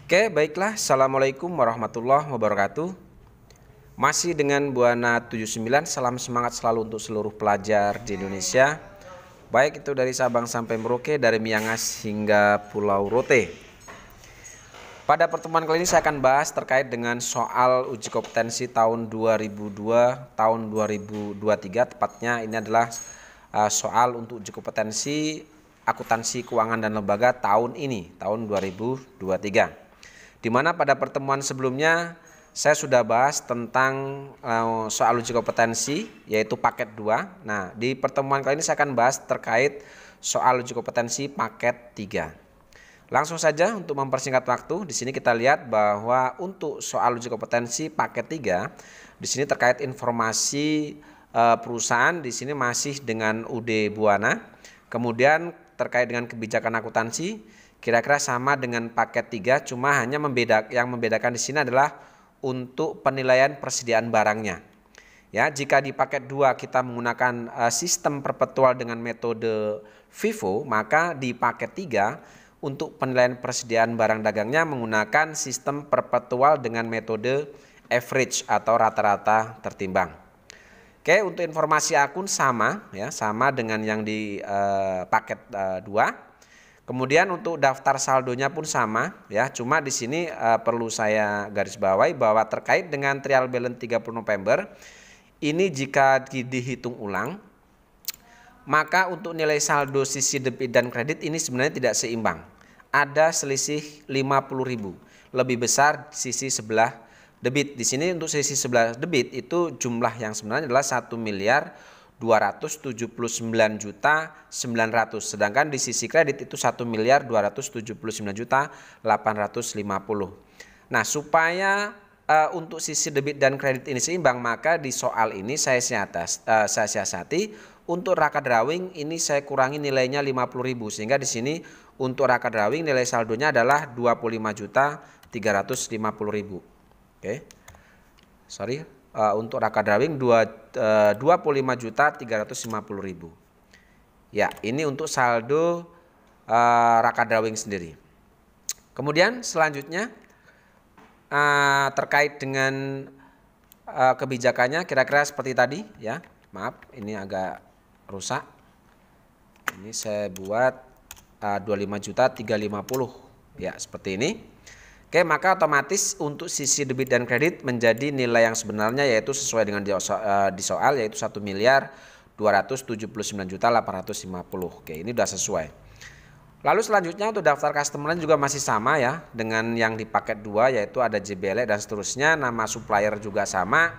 Oke, baiklah. Assalamualaikum warahmatullahi wabarakatuh. Masih dengan Buana 79, salam semangat selalu untuk seluruh pelajar di Indonesia. Baik itu dari Sabang sampai Merauke, dari Miangas hingga Pulau Rote. Pada pertemuan kali ini saya akan bahas terkait dengan soal uji kompetensi tahun 2002, tahun 2023. Tepatnya ini adalah soal untuk uji kompetensi akuntansi keuangan dan lembaga tahun ini, tahun 2023. Di mana pada pertemuan sebelumnya saya sudah bahas tentang soal uji kompetensi yaitu paket 2. Nah, di pertemuan kali ini saya akan bahas terkait soal uji kompetensi paket 3. Langsung saja untuk mempersingkat waktu, di sini kita lihat bahwa untuk soal uji kompetensi paket 3 di sini terkait informasi perusahaan di sini masih dengan UD Buana. Kemudian terkait dengan kebijakan akuntansi kira-kira sama dengan paket 3, cuma hanya yang membedakan di sini adalah untuk penilaian persediaan barangnya. Ya, jika di paket 2 kita menggunakan sistem perpetual dengan metode FIFO, maka di paket 3 untuk penilaian persediaan barang dagangnya menggunakan sistem perpetual dengan metode average atau rata-rata tertimbang. Oke, untuk informasi akun sama ya, sama dengan yang di paket 2. Kemudian untuk daftar saldonya pun sama ya, cuma di sini perlu saya garis bawahi bahwa terkait dengan trial balance 30 November ini jika dihitung ulang maka untuk nilai saldo sisi debit dan kredit ini sebenarnya tidak seimbang. Ada selisih 50.000, lebih besar sisi sebelah debit. Di sini untuk sisi sebelah debit itu jumlah yang sebenarnya adalah 1.279.900.000, sedangkan di sisi kredit itu 1.279.850.000. Nah, supaya untuk sisi debit dan kredit ini seimbang, maka di soal ini saya siasati untuk raka drawing ini saya kurangi nilainya 50.000, sehingga di sini untuk raka drawing nilai saldonya adalah 25.350.000. Oke. Sorry. Untuk raka drawing 25.350.000. Ya, ini untuk saldo raka drawing sendiri. Kemudian selanjutnya terkait dengan kebijakannya kira-kira seperti tadi ya. Maaf, ini agak rusak. Ini saya buat 25.350.000 ya, seperti ini. Oke, maka otomatis untuk sisi debit dan kredit menjadi nilai yang sebenarnya yaitu sesuai dengan di soal yaitu 1.279.850. Oke, ini sudah sesuai. Lalu selanjutnya untuk daftar customer juga masih sama ya dengan yang di paket 2 yaitu ada JBL dan seterusnya, nama supplier juga sama.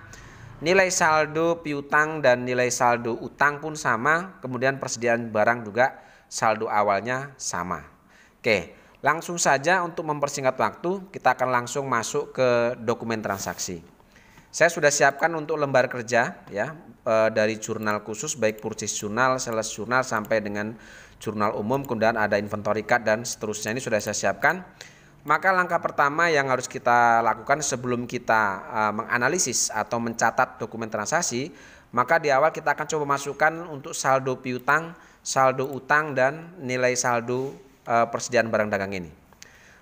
Nilai saldo piutang dan nilai saldo utang pun sama, kemudian persediaan barang juga saldo awalnya sama. Oke. Langsung saja untuk mempersingkat waktu, kita akan langsung masuk ke dokumen transaksi. Saya sudah siapkan untuk lembar kerja ya, dari jurnal khusus baik purchase journal, sales journal sampai dengan jurnal umum, kemudian ada inventory card dan seterusnya, ini sudah saya siapkan. Maka langkah pertama yang harus kita lakukan sebelum kita menganalisis atau mencatat dokumen transaksi, maka di awal kita akan coba masukkan untuk saldo piutang, saldo utang dan nilai saldo persediaan barang dagang ini.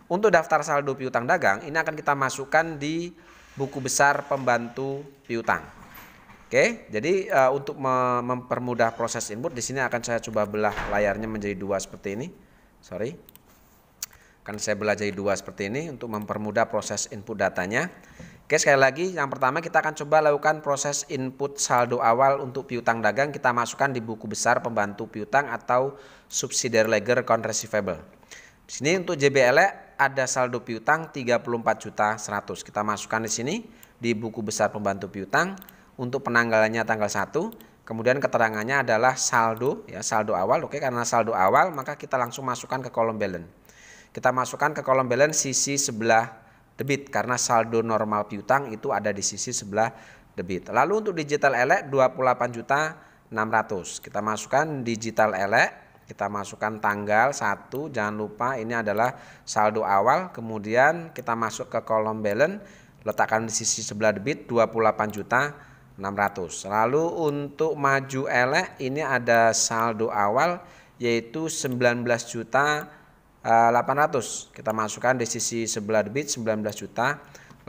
Untuk daftar saldo piutang dagang ini akan kita masukkan di buku besar pembantu piutang. Oke, jadi untuk mempermudah proses input di sini akan saya coba belah layarnya menjadi 2 seperti ini. Sorry. Akan saya belah jadi 2 seperti ini untuk mempermudah proses input datanya. Oke, sekali lagi yang pertama kita akan coba lakukan proses input saldo awal untuk piutang dagang, kita masukkan di buku besar pembantu piutang atau subsidiary ledger account receivable. Di sini untuk JBL ada saldo piutang 34.100.000. Kita masukkan di sini di buku besar pembantu piutang untuk penanggalannya tanggal 1. Kemudian keterangannya adalah saldo ya, saldo awal. Oke, karena saldo awal maka kita langsung masukkan ke kolom balance. Kita masukkan ke kolom balance sisi sebelah debit karena saldo normal piutang itu ada di sisi sebelah debit. Lalu untuk digital elek 28.600.000. Kita masukkan digital elek, kita masukkan tanggal 1, jangan lupa ini adalah saldo awal. Kemudian kita masuk ke kolom balance, letakkan di sisi sebelah debit 28.600.000. Lalu untuk maju elek ini ada saldo awal yaitu 19.000.000 800. Kita masukkan di sisi sebelah debit 19.800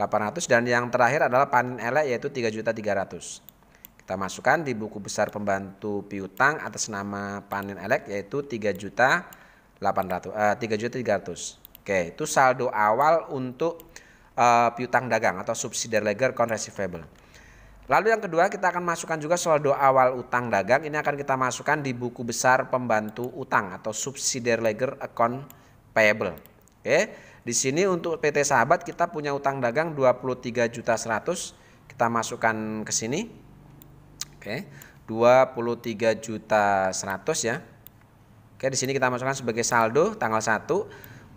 dan yang terakhir adalah panen elek yaitu 3.300. Kita masukkan di buku besar pembantu piutang atas nama panen elek yaitu 3.300. Oke, itu saldo awal untuk piutang dagang atau subsidiary ledger account receivable. Lalu yang kedua kita akan masukkan juga saldo awal utang dagang. Ini akan kita masukkan di buku besar pembantu utang atau subsidiary ledger account payable. Oke, di sini untuk PT Sahabat kita punya utang dagang 23.100.000. Kita masukkan ke sini. Oke, 23.100.000 ya. Oke, di sini kita masukkan sebagai saldo tanggal 1.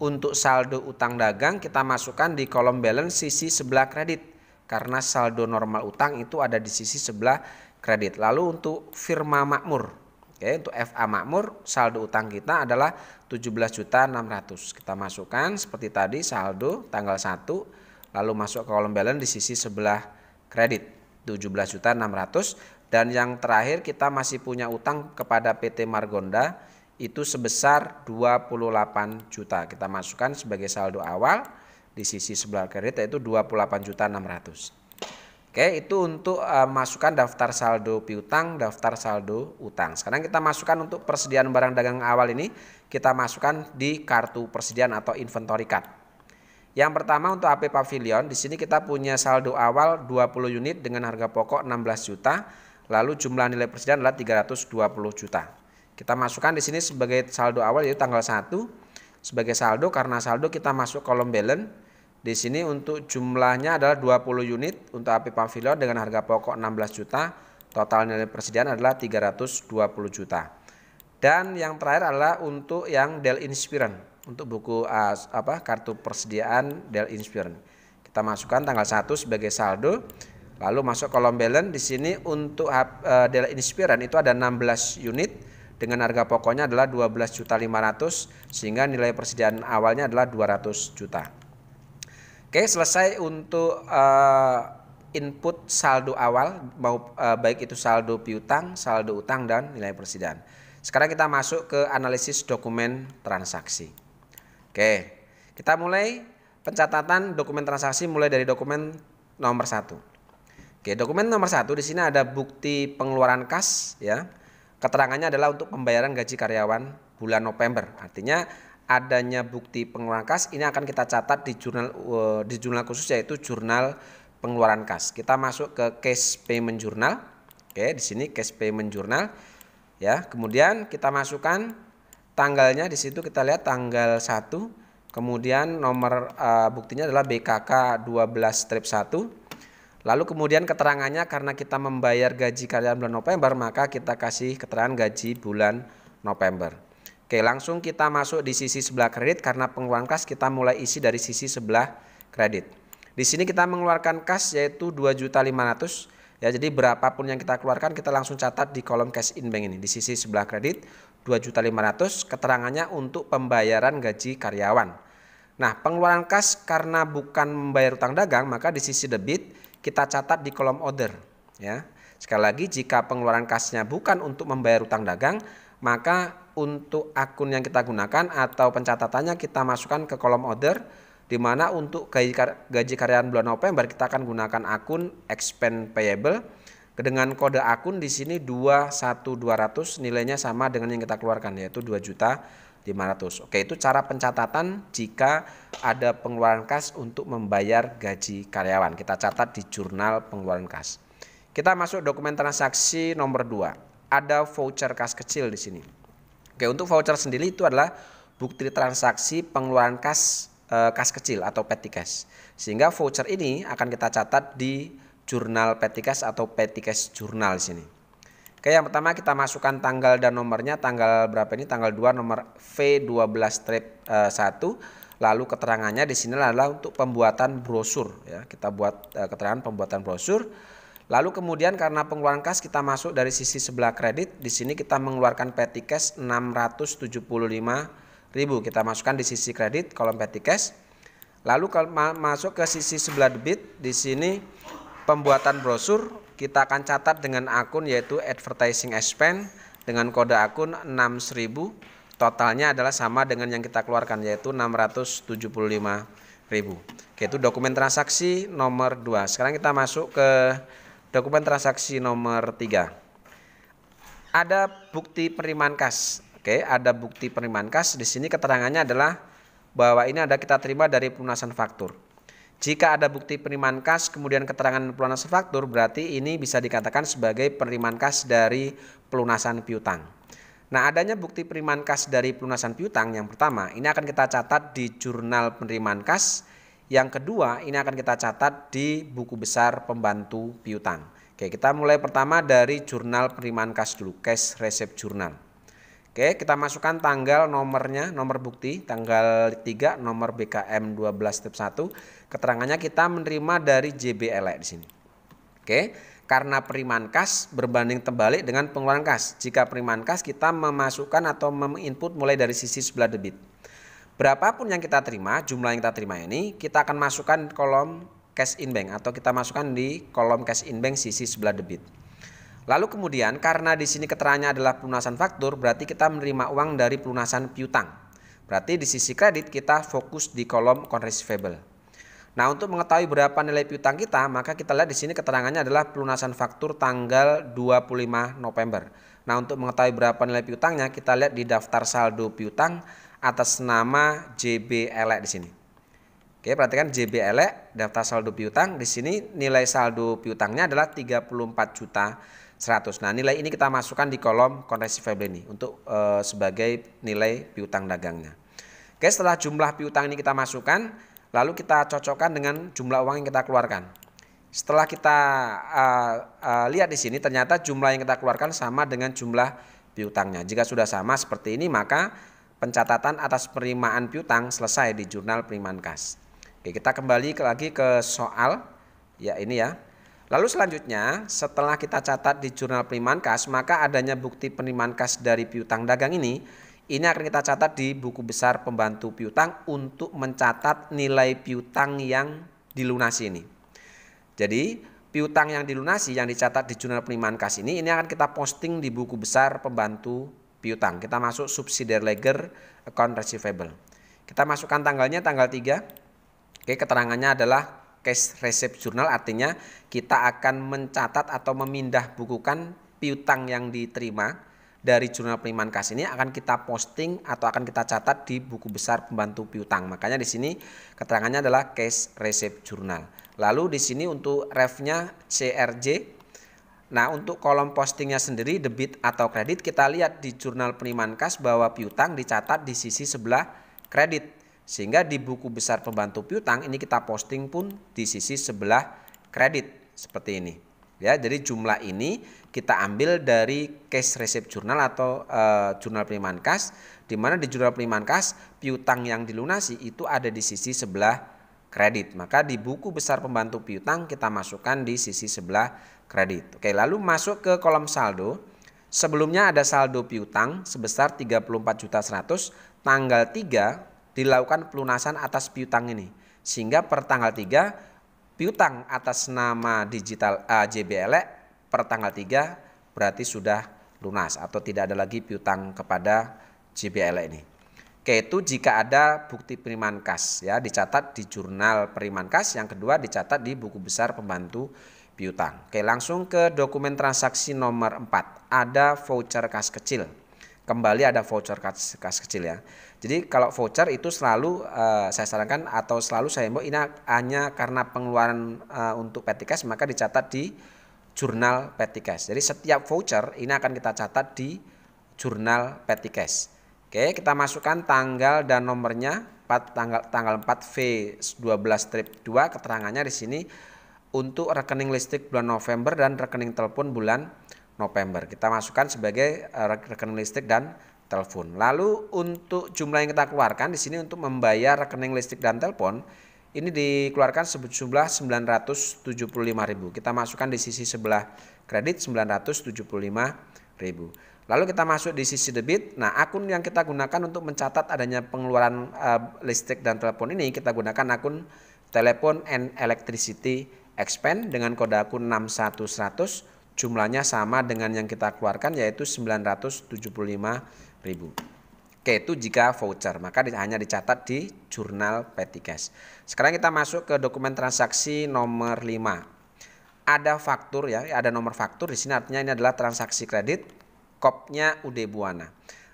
Untuk saldo utang dagang kita masukkan di kolom balance sisi sebelah kredit. Karena saldo normal utang itu ada di sisi sebelah kredit. Lalu untuk firma makmur, oke, untuk FA makmur saldo utang kita adalah 17.600.000. Kita masukkan seperti tadi saldo tanggal 1, lalu masuk ke kolom balance di sisi sebelah kredit 17.600.000. Dan yang terakhir kita masih punya utang kepada PT Margonda itu sebesar 28 juta. Kita masukkan sebagai saldo awal di sisi sebelah kredit yaitu 28.600.000. Oke, itu untuk masukkan daftar saldo piutang, daftar saldo utang. Sekarang kita masukkan untuk persediaan barang dagang awal ini, kita masukkan di kartu persediaan atau inventory card. Yang pertama untuk AP Pavilion, di sini kita punya saldo awal 20 unit dengan harga pokok 16 juta, lalu jumlah nilai persediaan adalah 320 juta. Kita masukkan di sini sebagai saldo awal yaitu tanggal 1. Sebagai saldo karena saldo kita masuk kolom balance. Di sini untuk jumlahnya adalah 20 unit untuk AP Pavilion dengan harga pokok 16 juta. Total nilai persediaan adalah 320 juta. Dan yang terakhir adalah untuk yang Dell Inspiron. Untuk buku kartu persediaan Dell Inspiron. Kita masukkan tanggal 1 sebagai saldo. Lalu masuk kolom balance. Di sini untuk Dell Inspiron itu ada 16 unit. Dengan harga pokoknya adalah 12.500.000 sehingga nilai persediaan awalnya adalah 200 juta. Oke, selesai untuk input saldo awal baik itu saldo piutang, saldo utang dan nilai persediaan. Sekarang kita masuk ke analisis dokumen transaksi. Oke, kita mulai pencatatan dokumen transaksi mulai dari dokumen nomor 1. Oke, dokumen nomor 1 di sini ada bukti pengeluaran kas ya. Keterangannya adalah untuk pembayaran gaji karyawan bulan November. Artinya adanya bukti pengeluaran kas ini akan kita catat di jurnal khusus yaitu jurnal pengeluaran kas. Kita masuk ke cash payment journal. Oke, di sini cash payment journal ya. Kemudian kita masukkan tanggalnya di situ kita lihat tanggal 1. Kemudian nomor buktinya adalah BKK 12-1. Lalu kemudian keterangannya karena kita membayar gaji karyawan bulan November maka kita kasih keterangan gaji bulan November. Oke, langsung kita masuk di sisi sebelah kredit karena pengeluaran kas kita mulai isi dari sisi sebelah kredit. Di sini kita mengeluarkan kas yaitu 2.500.000 ya, jadi berapapun yang kita keluarkan kita langsung catat di kolom cash in bank ini di sisi sebelah kredit 2.500.000 keterangannya untuk pembayaran gaji karyawan. Nah, pengeluaran kas karena bukan membayar utang dagang maka di sisi debit kita catat di kolom order ya. Sekali lagi jika pengeluaran kasnya bukan untuk membayar utang dagang maka untuk akun yang kita gunakan atau pencatatannya kita masukkan ke kolom order, di mana untuk gaji karyawan bulan November kita akan gunakan akun expense payable dengan kode akun di sini 21200, nilainya sama dengan yang kita keluarkan yaitu 2.500.000. Oke, itu cara pencatatan jika ada pengeluaran kas untuk membayar gaji karyawan. Kita catat di jurnal pengeluaran kas. Kita masuk dokumen transaksi nomor 2. Ada voucher kas kecil di sini. Oke, untuk voucher sendiri itu adalah bukti transaksi pengeluaran kas kecil atau petty cash. Sehingga voucher ini akan kita catat di jurnal petty cash atau petty cash jurnal di sini. Oke, yang pertama kita masukkan tanggal dan nomornya, tanggal berapa ini? Tanggal 2 nomor V12-1. Lalu keterangannya di sini adalah untuk pembuatan brosur ya. Kita buat keterangan pembuatan brosur. Lalu kemudian karena pengeluaran kas kita masuk dari sisi sebelah kredit, di sini kita mengeluarkan petty cash 675.000. Kita masukkan di sisi kredit kolom petty cash. Lalu masuk ke sisi sebelah debit, di sini pembuatan brosur kita akan catat dengan akun yaitu advertising expense dengan kode akun 6.000. totalnya adalah sama dengan yang kita keluarkan, yaitu 675.000. Oke, itu dokumen transaksi nomor 2. Sekarang kita masuk ke dokumen transaksi nomor 3. Ada bukti penerimaan kas. Oke, ada bukti penerimaan kas. Di sini keterangannya adalah bahwa ini ada kita terima dari pelunasan faktur. Jika ada bukti penerimaan kas kemudian keterangan pelunasan faktur, berarti ini bisa dikatakan sebagai penerimaan kas dari pelunasan piutang. Nah, adanya bukti penerimaan kas dari pelunasan piutang yang pertama, ini akan kita catat di jurnal penerimaan kas. Yang kedua, ini akan kita catat di buku besar pembantu piutang. Oke, kita mulai pertama dari jurnal penerimaan kas dulu, cash receipt journal. Oke, kita masukkan tanggal nomornya, nomor bukti, tanggal 3, nomor BKM 12-1. Keterangannya kita menerima dari JBLE di sini. Oke, karena penerimaan kas berbanding terbalik dengan pengeluaran kas. Jika penerimaan kas kita memasukkan atau menginput mulai dari sisi sebelah debit. Berapapun yang kita terima, jumlah yang kita terima ini, kita akan masukkan kolom cash in bank atau kita masukkan di kolom cash in bank sisi sebelah debit. Lalu kemudian karena di sini keterangannya adalah pelunasan faktur, berarti kita menerima uang dari pelunasan piutang. Berarti di sisi kredit kita fokus di kolom account receivable. Nah, untuk mengetahui berapa nilai piutang kita, maka kita lihat di sini keterangannya adalah pelunasan faktur tanggal 25 November. Nah, untuk mengetahui berapa nilai piutangnya, kita lihat di daftar saldo piutang atas nama JBLE di sini. Oke, perhatikan JBLE, daftar saldo piutang. Di sini nilai saldo piutangnya adalah 34.100.000. Nah, nilai ini kita masukkan di kolom account receivable ini untuk sebagai nilai piutang dagangnya. Oke, setelah jumlah piutang ini kita masukkan, lalu kita cocokkan dengan jumlah uang yang kita keluarkan. Setelah kita lihat di sini, ternyata jumlah yang kita keluarkan sama dengan jumlah piutangnya. Jika sudah sama seperti ini, maka pencatatan atas penerimaan piutang selesai di jurnal penerimaan kas. Oke, kita kembali lagi ke soal ya ini ya. Lalu selanjutnya setelah kita catat di jurnal penerimaan kas, maka adanya bukti penerimaan kas dari piutang dagang ini akan kita catat di buku besar pembantu piutang untuk mencatat nilai piutang yang dilunasi ini. Jadi piutang yang dilunasi yang dicatat di jurnal penerimaan kas ini akan kita posting di buku besar pembantu piutang. Kita masuk subsidiary ledger account receivable. Kita masukkan tanggalnya tanggal 3. Oke, keterangannya adalah cash receipt journal, artinya kita akan mencatat atau memindah bukukan piutang yang diterima dari jurnal penerimaan kas ini akan kita posting atau akan kita catat di buku besar pembantu piutang. Makanya di sini keterangannya adalah cash receipt journal. Lalu di sini untuk refnya CRJ. Nah, untuk kolom postingnya sendiri debit atau kredit, kita lihat di jurnal penerimaan kas bahwa piutang dicatat di sisi sebelah kredit. Sehingga di buku besar pembantu piutang ini kita posting pun di sisi sebelah kredit seperti ini. Ya, jadi jumlah ini kita ambil dari cash receipt journal atau jurnal penerimaan kas, di mana di jurnal penerimaan kas piutang yang dilunasi itu ada di sisi sebelah kredit. Maka di buku besar pembantu piutang kita masukkan di sisi sebelah kredit. Oke, lalu masuk ke kolom saldo. Sebelumnya ada saldo piutang sebesar 34.100.000, tanggal 3 dilakukan pelunasan atas piutang ini. Sehingga per tanggal 3 piutang atas nama digital JBLE per tanggal 3 berarti sudah lunas atau tidak ada lagi piutang kepada JBLE ini. Oke, itu jika ada bukti penerimaan kas ya, dicatat di jurnal penerimaan kas. Yang kedua dicatat di buku besar pembantu piutang. Oke, langsung ke dokumen transaksi nomor 4. Ada voucher kas kecil. Kembali ada voucher kas kecil ya. Jadi kalau voucher itu selalu saya sarankan atau selalu saya himbau ini hanya karena pengeluaran untuk petty cash maka dicatat di jurnal petty cash. Jadi setiap voucher ini akan kita catat di jurnal petty cash. Oke, kita masukkan tanggal dan nomornya tanggal 4 V12-2, keterangannya di sini untuk rekening listrik bulan November dan rekening telepon bulan November. Kita masukkan sebagai rekening listrik dan telepon. Lalu untuk jumlah yang kita keluarkan di sini untuk membayar rekening listrik dan telepon ini dikeluarkan sejumlah 975.000. Kita masukkan di sisi sebelah kredit 975.000. Lalu kita masuk di sisi debit. Nah, akun yang kita gunakan untuk mencatat adanya pengeluaran listrik dan telepon ini kita gunakan akun telepon and electricity expense dengan kode akun 61100. Jumlahnya sama dengan yang kita keluarkan yaitu 975.000. Oke, itu jika voucher, maka hanya dicatat di jurnal petty cash. Sekarang kita masuk ke dokumen transaksi nomor 5. Ada faktur ya, ada nomor faktur di sini, artinya ini adalah transaksi kredit, KOP-nya UD Buana.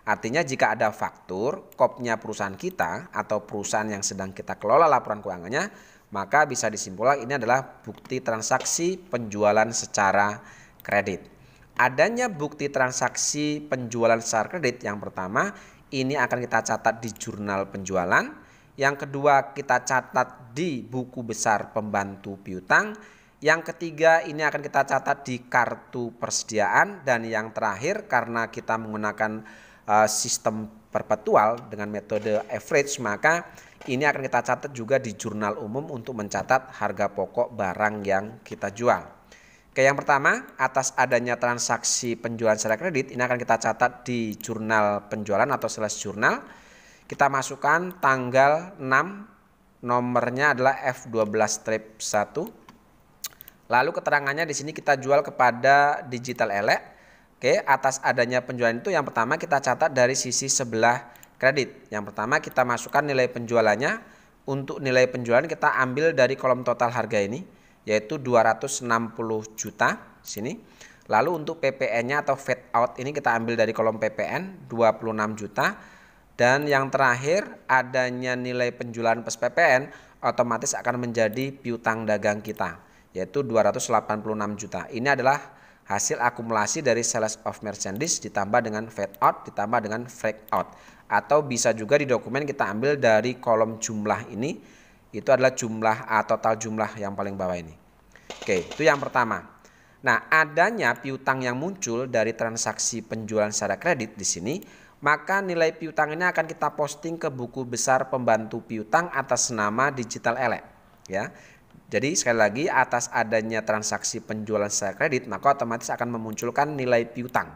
Artinya jika ada faktur, KOP-nya perusahaan kita atau perusahaan yang sedang kita kelola laporan keuangannya, maka bisa disimpulkan ini adalah bukti transaksi penjualan secara kredit. Adanya bukti transaksi penjualan secara kredit, yang pertama ini akan kita catat di jurnal penjualan. Yang kedua kita catat di buku besar pembantu piutang. Yang ketiga ini akan kita catat di kartu persediaan. Dan yang terakhir karena kita menggunakan sistem perpetual dengan metode average, maka ini akan kita catat juga di jurnal umum untuk mencatat harga pokok barang yang kita jual. Oke, yang pertama, atas adanya transaksi penjualan secara kredit, ini akan kita catat di jurnal penjualan atau sales jurnal. Kita masukkan tanggal 6, nomornya adalah F12-1. Lalu keterangannya di sini kita jual kepada Digital Elek. Oke, atas adanya penjualan itu yang pertama kita catat dari sisi sebelah kredit. Yang pertama kita masukkan nilai penjualannya. Untuk nilai penjualan kita ambil dari kolom total harga ini, yaitu 260 juta sini. Lalu untuk PPN-nya atau fade out ini kita ambil dari kolom PPN 26 juta. Dan yang terakhir adanya nilai penjualan plus PPN otomatis akan menjadi piutang dagang kita, yaitu 286 juta. Ini adalah hasil akumulasi dari sales of merchandise ditambah dengan fade out ditambah dengan break out. Atau bisa juga di dokumen kita ambil dari kolom jumlah ini. Itu adalah jumlah total jumlah yang paling bawah ini. Oke, itu yang pertama. Nah, adanya piutang yang muncul dari transaksi penjualan secara kredit di sini, maka nilai piutang ini akan kita posting ke buku besar pembantu piutang atas nama Digital Elek, ya. Jadi sekali lagi, atas adanya transaksi penjualan secara kredit, maka otomatis akan memunculkan nilai piutang.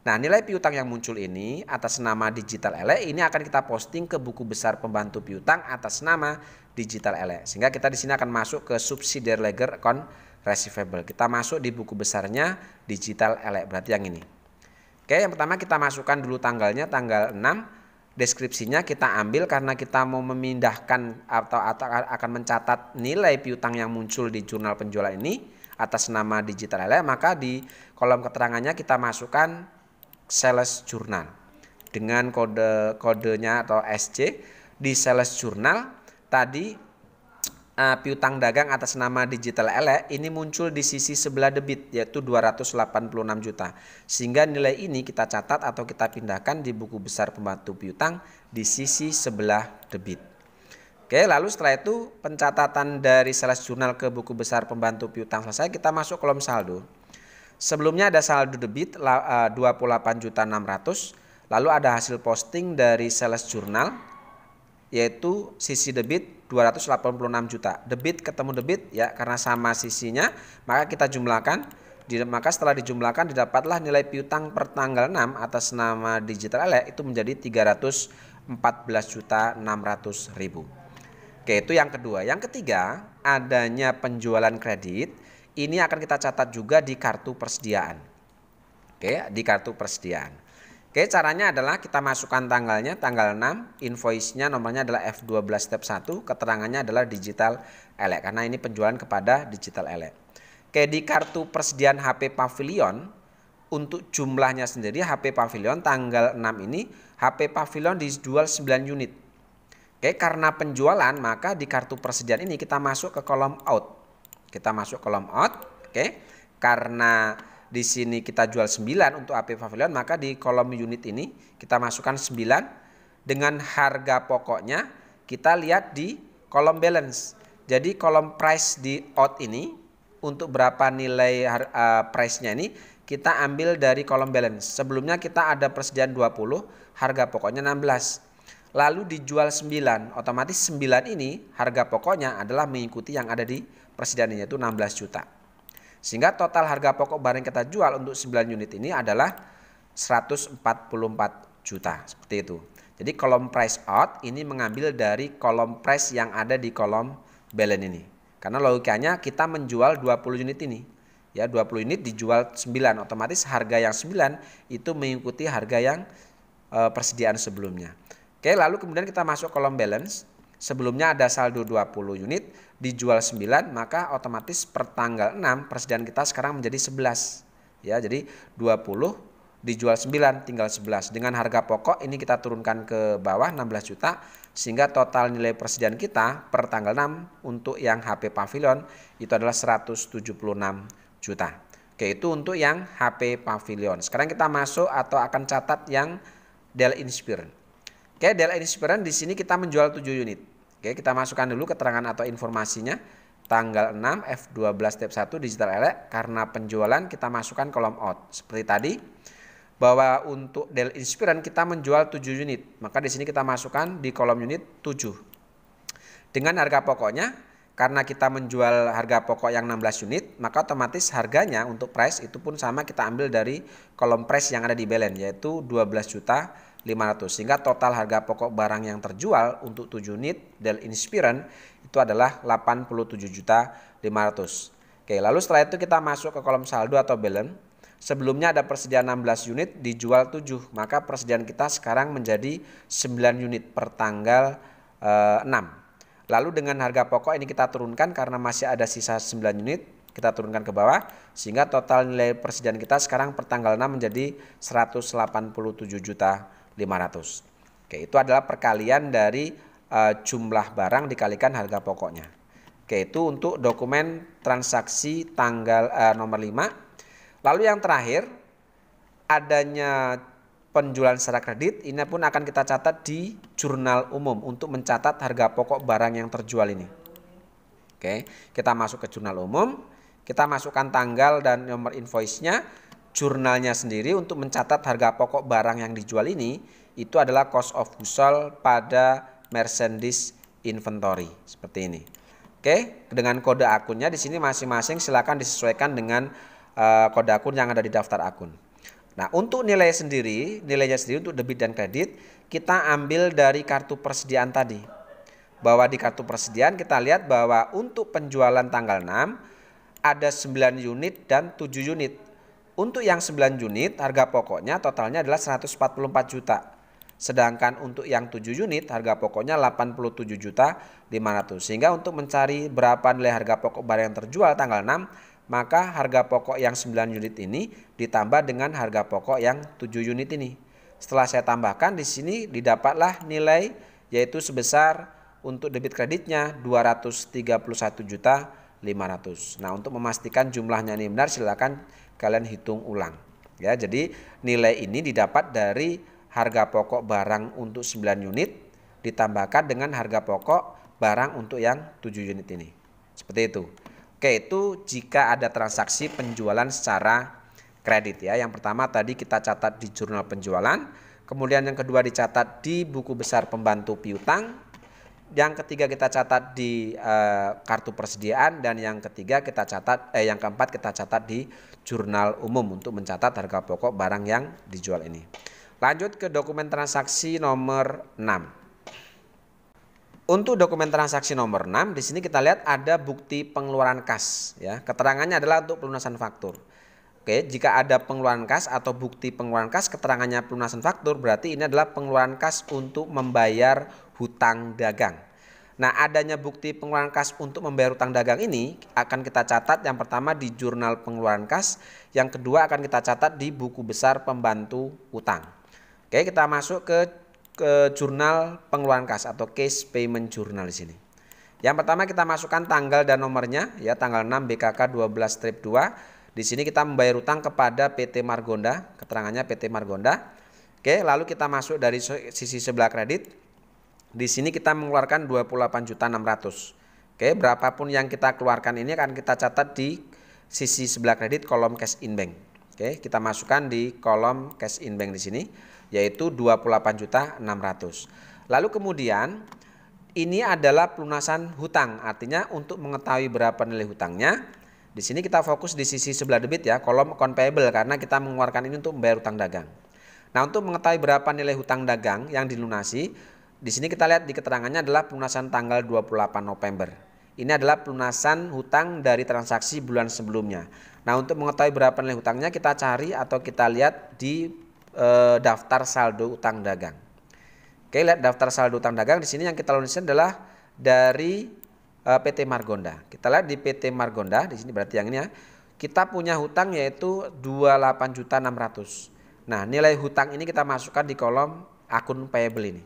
Nah, nilai piutang yang muncul ini atas nama Digital Elek ini akan kita posting ke buku besar pembantu piutang atas nama Digital Elek. Sehingga kita di sini akan masuk ke subsidiary ledger account receivable. Kita masuk di buku besarnya Digital Elek, berarti yang ini. Oke, yang pertama kita masukkan dulu tanggalnya, tanggal 6. Deskripsinya kita ambil karena kita mau memindahkan atau akan mencatat nilai piutang yang muncul di jurnal penjualan ini atas nama Digital Elek, maka di kolom keterangannya kita masukkan sales journal dengan kodenya atau SC. Di sales journal tadi piutang dagang atas nama Digital Elek ini muncul di sisi sebelah debit, yaitu 286 juta. Sehingga nilai ini kita catat atau kita pindahkan di buku besar pembantu piutang di sisi sebelah debit. Oke, lalu setelah itu pencatatan dari sales journal ke buku besar pembantu piutang selesai, kita masuk kolom saldo. Sebelumnya ada saldo debit 28.600.000, lalu ada hasil posting dari sales journal yaitu sisi debit 286 juta. Debit ketemu debit ya, karena sama sisinya maka kita jumlahkan. Maka setelah dijumlahkan didapatlah nilai piutang per tanggal 6 atas nama Digital Elek itu menjadi 314.600.000. Oke, itu yang kedua. Yang ketiga, adanya penjualan kredit. Ini akan kita catat juga di kartu persediaan. Oke, di kartu persediaan. Oke, caranya adalah kita masukkan tanggalnya, tanggal 6, invoice-nya nomornya adalah F12 step 1, keterangannya adalah Digital Elek karena ini penjualan kepada Digital Elek. Oke, di kartu persediaan HP Pavilion untuk jumlahnya sendiri HP Pavilion tanggal 6 ini HP Pavilion dijual 9 unit. Oke, karena penjualan maka di kartu persediaan ini kita masuk ke kolom out. Kita masuk kolom out, oke. Karena di sini kita jual 9 untuk HP Pavilion, maka di kolom unit ini kita masukkan 9 dengan harga pokoknya. Kita lihat di kolom balance. Jadi kolom price di out ini untuk berapa nilai price-nya ini kita ambil dari kolom balance. Sebelumnya kita ada persediaan 20, harga pokoknya 16. Lalu dijual 9, otomatis 9 ini harga pokoknya adalah mengikuti yang ada di persediaan yaitu 16 juta. Sehingga total harga pokok barang kita jual untuk 9 unit ini adalah 144 juta. Seperti itu. Jadi kolom price out ini mengambil dari kolom price yang ada di kolom balance ini. Karena logikanya kita menjual 20 unit ini. Ya, 20 unit dijual 9, otomatis harga yang 9 itu mengikuti harga yang persediaan sebelumnya. Oke, lalu kemudian kita masuk kolom balance. Sebelumnya ada saldo 20 unit, dijual 9, maka otomatis per tanggal 6 persediaan kita sekarang menjadi 11. Ya, jadi 20 dijual 9 tinggal 11. Dengan harga pokok ini kita turunkan ke bawah 16 juta sehingga total nilai persediaan kita per tanggal 6 untuk yang HP Pavilion itu adalah 176 juta. Oke, itu untuk yang HP Pavilion. Sekarang kita masuk atau akan catat yang Dell Inspiron. Oke, Dell Inspiron di sini kita menjual 7 unit. Oke, kita masukkan dulu keterangan atau informasinya. Tanggal 6 F12 step 1 digital elek, karena penjualan kita masukkan kolom out. Seperti tadi bahwa untuk Dell Inspiron kita menjual 7 unit. Maka di sini kita masukkan di kolom unit 7. Dengan harga pokoknya, karena kita menjual harga pokok yang 16 unit, maka otomatis harganya untuk price itu pun sama, kita ambil dari kolom price yang ada di balance, yaitu 12.500.000. Sehingga total harga pokok barang yang terjual untuk 7 unit Dell Inspiron itu adalah 87.500.000. Oke, lalu setelah itu kita masuk ke kolom saldo atau balance. Sebelumnya ada persediaan 16 unit, dijual 7, maka persediaan kita sekarang menjadi 9 unit per tanggal 6. Lalu dengan harga pokok ini kita turunkan karena masih ada sisa 9 unit, kita turunkan ke bawah sehingga total nilai persediaan kita sekarang per tanggal 6 menjadi 187.500.000. Oke, itu adalah perkalian dari jumlah barang dikalikan harga pokoknya. Oke, itu untuk dokumen transaksi tanggal nomor 5. Lalu yang terakhir, adanya penjualan secara kredit, ini pun akan kita catat di jurnal umum untuk mencatat harga pokok barang yang terjual ini. Oke, kita masuk ke jurnal umum, kita masukkan tanggal dan nomor invoice-nya, jurnalnya sendiri untuk mencatat harga pokok barang yang dijual ini, itu adalah cost of goods sold pada merchandise inventory, seperti ini. Oke, dengan kode akunnya di sini masing-masing silakan disesuaikan dengan kode akun yang ada di daftar akun. Nah, untuk nilainya sendiri untuk debit dan kredit, kita ambil dari kartu persediaan tadi. Bahwa di kartu persediaan kita lihat bahwa untuk penjualan tanggal 6 ada 9 unit dan 7 unit. Untuk yang 9 unit harga pokoknya totalnya adalah 144 juta. Sedangkan untuk yang 7 unit harga pokoknya 87.500.000. Sehingga untuk mencari berapa nilai harga pokok barang yang terjual tanggal 6, maka harga pokok yang 9 unit ini ditambah dengan harga pokok yang 7 unit ini. Setelah saya tambahkan di sini didapatlah nilai yaitu sebesar untuk debit kreditnya 231.500.000. Nah, untuk memastikan jumlahnya ini benar silakan kalian hitung ulang. Ya, jadi nilai ini didapat dari harga pokok barang untuk 9 unit ditambahkan dengan harga pokok barang untuk yang 7 unit ini. Seperti itu. Oke, itu jika ada transaksi penjualan secara kredit ya. Yang pertama tadi kita catat di jurnal penjualan, kemudian yang kedua dicatat di buku besar pembantu piutang, yang ketiga kita catat di kartu persediaan, dan yang ketiga kita catat yang keempat kita catat di jurnal umum untuk mencatat harga pokok barang yang dijual ini. Lanjut ke dokumen transaksi nomor 6. Untuk dokumen transaksi nomor 6, di sini kita lihat ada bukti pengeluaran kas ya. Keterangannya adalah untuk pelunasan faktur. Oke, jika ada pengeluaran kas atau bukti pengeluaran kas keterangannya pelunasan faktur, berarti ini adalah pengeluaran kas untuk membayar hutang dagang. Nah, adanya bukti pengeluaran kas untuk membayar hutang dagang ini akan kita catat yang pertama di jurnal pengeluaran kas, yang kedua akan kita catat di buku besar pembantu hutang. Oke, kita masuk ke jurnal pengeluaran kas atau case payment journal di sini. Yang pertama kita masukkan tanggal dan nomornya ya, tanggal 6 BKK 12-2. Di sini kita membayar utang kepada PT Margonda, keterangannya PT Margonda. Oke, lalu kita masuk dari sisi sebelah kredit. Di sini kita mengeluarkan 28.600.000. Oke, berapapun yang kita keluarkan ini akan kita catat di sisi sebelah kredit kolom cash in bank. Oke, kita masukkan di kolom cash in bank di sini, yaitu 28.600.000. Lalu kemudian ini adalah pelunasan hutang, artinya untuk mengetahui berapa nilai hutangnya, di sini kita fokus di sisi sebelah debit ya, kolom account payable, karena kita mengeluarkan ini untuk membayar hutang dagang. Nah, untuk mengetahui berapa nilai hutang dagang yang dilunasi, di sini kita lihat di keterangannya adalah pelunasan tanggal 28 November. Ini adalah pelunasan hutang dari transaksi bulan sebelumnya. Nah, untuk mengetahui berapa nilai hutangnya kita cari atau kita lihat di daftar saldo utang dagang. Oke, lihat daftar saldo utang dagang di sini yang kita lunasin adalah dari PT Margonda. Kita lihat di PT Margonda di sini berarti yang ini ya. Kita punya hutang yaitu 28.600.000. Nah, nilai hutang ini kita masukkan di kolom akun payable ini.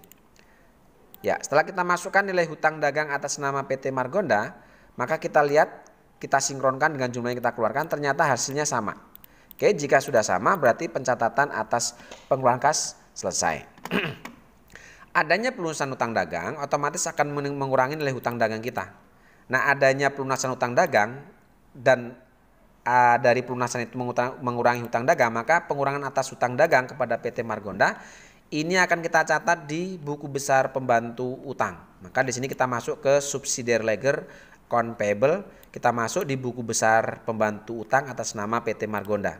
Ya, setelah kita masukkan nilai hutang dagang atas nama PT Margonda, maka kita lihat, kita sinkronkan dengan jumlah yang kita keluarkan, ternyata hasilnya sama. Oke, jika sudah sama berarti pencatatan atas pengeluaran kas selesai. Adanya pelunasan hutang dagang otomatis akan mengurangi nilai hutang dagang kita. Nah, adanya pelunasan hutang dagang dan dari pelunasan itu mengurangi hutang dagang, maka pengurangan atas hutang dagang kepada PT Margonda ini akan kita catat di buku besar pembantu utang. Maka di sini kita masuk ke subsidiary ledger account payable, kita masuk di buku besar pembantu utang atas nama PT Margonda.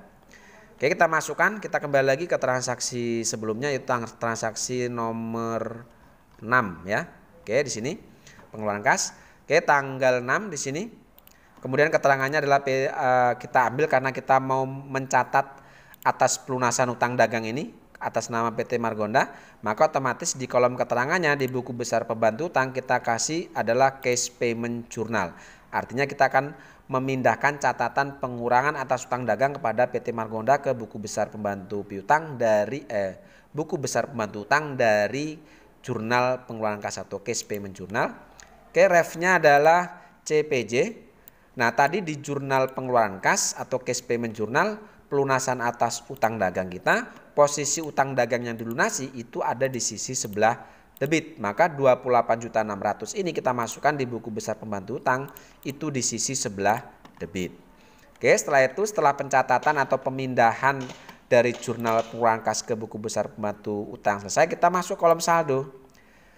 Oke, kita masukkan, kita kembali lagi ke transaksi sebelumnya yaitu transaksi nomor 6 ya. Oke, di sini pengeluaran kas. Oke, tanggal 6 di sini. Kemudian keterangannya adalah kita ambil karena kita mau mencatat atas pelunasan utang dagang ini atas nama PT Margonda, maka otomatis di kolom keterangannya di buku besar pembantu utang kita kasih adalah cash payment journal. Artinya kita akan memindahkan catatan pengurangan atas utang dagang kepada PT Margonda ke buku besar pembantu piutang dari buku besar pembantu utang dari jurnal pengeluaran kas atau cash payment journal. Oke, refnya adalah CPJ. Nah, tadi di jurnal pengeluaran kas atau cash payment journal pelunasan atas utang dagang kita, posisi utang dagang yang dilunasi itu ada di sisi sebelah debit. Maka 28.600.000 ini kita masukkan di buku besar pembantu utang itu di sisi sebelah debit. Oke, setelah itu setelah pencatatan atau pemindahan dari jurnal pengeluaran kas ke buku besar pembantu utang selesai, kita masuk kolom saldo.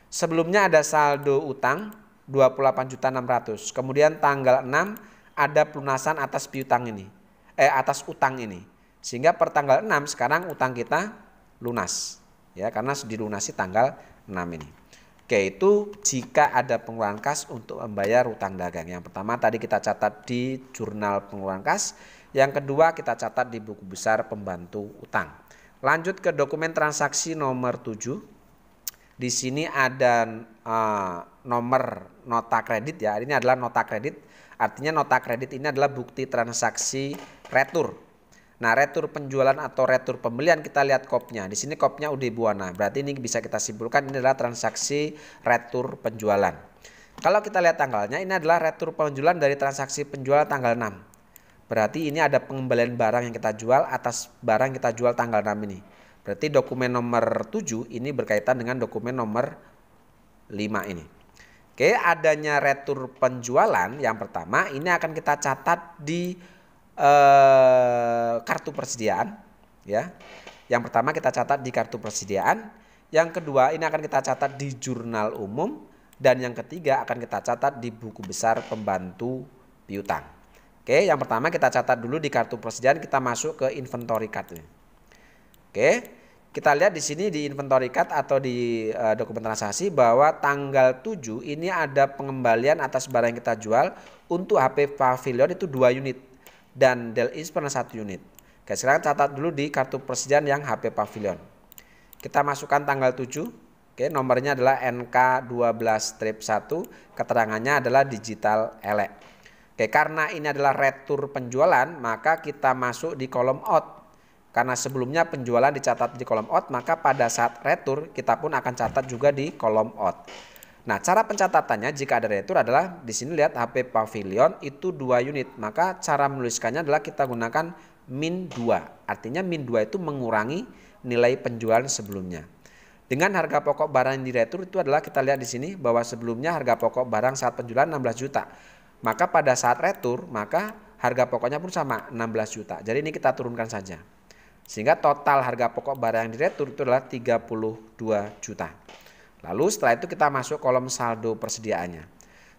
Sebelumnya ada saldo utang 28.600.000. Kemudian tanggal 6 ada pelunasan atas piutang ini. Atas utang ini. Sehingga per tanggal 6 sekarang utang kita lunas. Ya, karena dilunasi tanggal 6 ini. Oke, itu jika ada pengeluaran kas untuk membayar utang dagang. Yang pertama tadi kita catat di jurnal pengeluaran kas. Yang kedua kita catat di buku besar pembantu utang. Lanjut ke dokumen transaksi nomor 7. Di sini ada nomor nota kredit ya. Ini adalah nota kredit. Artinya nota kredit ini adalah bukti transaksi retur. Nah, retur penjualan atau retur pembelian kita lihat kopnya. Di sini kopnya UD Buana. Berarti ini bisa kita simpulkan ini adalah transaksi retur penjualan. Kalau kita lihat tanggalnya, ini adalah retur penjualan dari transaksi penjualan tanggal 6. Berarti ini ada pengembalian barang yang kita jual atas barang yang kita jual tanggal 6 ini. Berarti dokumen nomor 7 ini berkaitan dengan dokumen nomor 5 ini. Oke, adanya retur penjualan yang pertama ini akan kita catat di kartu persediaan ya. Yang pertama kita catat di kartu persediaan, yang kedua ini akan kita catat di jurnal umum, dan yang ketiga akan kita catat di buku besar pembantu piutang. Oke, yang pertama kita catat dulu di kartu persediaan, kita masuk ke inventory card ini. Oke, kita lihat di sini di inventory card atau di dokumen transaksi bahwa tanggal 7 ini ada pengembalian atas barang yang kita jual untuk HP Pavilion itu 2 unit dan Dell Inspiron 1 unit. Oke, sekarang catat dulu di kartu persediaan yang HP Pavilion. Kita masukkan tanggal 7. Oke, nomornya adalah NK12-1, keterangannya adalah digital elek. Oke, karena ini adalah retur penjualan, maka kita masuk di kolom out. Karena sebelumnya penjualan dicatat di kolom out, maka pada saat retur kita pun akan catat juga di kolom out. Nah, cara pencatatannya jika ada retur adalah di sini lihat HP Pavilion itu 2 unit. Maka cara menuliskannya adalah kita gunakan min 2. Artinya min 2 itu mengurangi nilai penjualan sebelumnya. Dengan harga pokok barang yang diretur itu adalah kita lihat di sini bahwa sebelumnya harga pokok barang saat penjualan 16 juta. Maka pada saat retur maka harga pokoknya pun sama 16 juta. Jadi ini kita turunkan saja. Sehingga total harga pokok barang yang diretur itu adalah 32 juta. Lalu setelah itu kita masuk kolom saldo persediaannya.